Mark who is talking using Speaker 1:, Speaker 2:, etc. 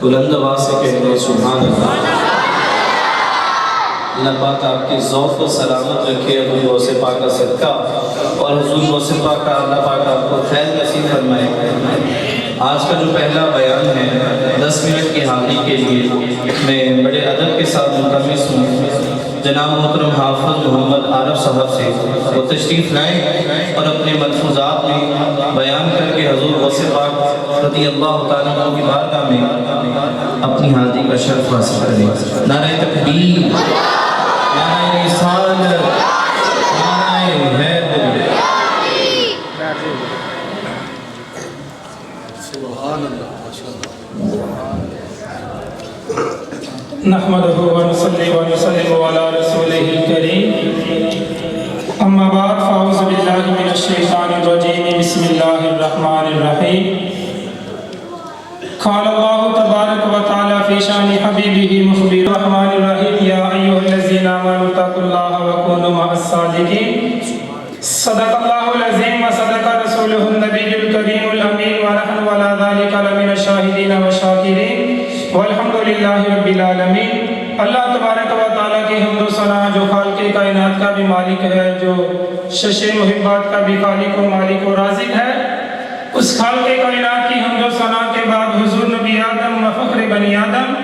Speaker 1: بلند آواز سے کہہ دو سبحان اللہ۔ اللہ پاک آپ کی ذوق و سلامت رکھے حضور غوث پاک کا صدقہ، اور حضور غوث پاک کا اللہ پاک آپ کو خیر نصیب فرمائے۔ آج کا جو پہلا بیان ہے 10 منٹ کی حاضری کے لیے میں بڑے ادب کے ساتھ ملتمس ہوں جناب محترم حافظ محمد عارف صاحب سے وہ تشریف لائیں اور اپنے ملفوظات میں بیان کر کے حضور غوث پاک رضی اللہ تعالیٰ عنہ کی بارگاہ میں اپنی حاضری کا شرف حاصل کریں۔ نعرہ تکبیر، نعرہ رسالت، نعرہ حیدر۔
Speaker 2: سبحان اللہ،
Speaker 3: نحمدہ ونصلی ونسلم علی رسولہ الکریم، اما بعد فاعوذ باللہ من الشیطان الرجیم، بسم اللہ الرحمن الرحیم۔ قال اللہ تبارک و تعالی فی شان حبیبہ مخبر الرحمن الرحیم، یا ایھا الذین آمنوا اتقوا اللہ وکونوا مع الصادقین۔ صدق اللہ العظیم و صدق رسولہ النبی الکریم الامین، ونحن علی ذلک لمن الشاہدین والشاکرین، والحمد للہ رب العالمین۔ اللہ تبارک و تعالیٰ کی حمد و ثنا جو خالق کائنات کا بھی مالک ہے، جو شش محبات کا بھی خالق و مالک و رازق ہے، اس خالق کائنات کی حمد و ثنا کے بعد حضور نبی آدم و فخر بنی آدم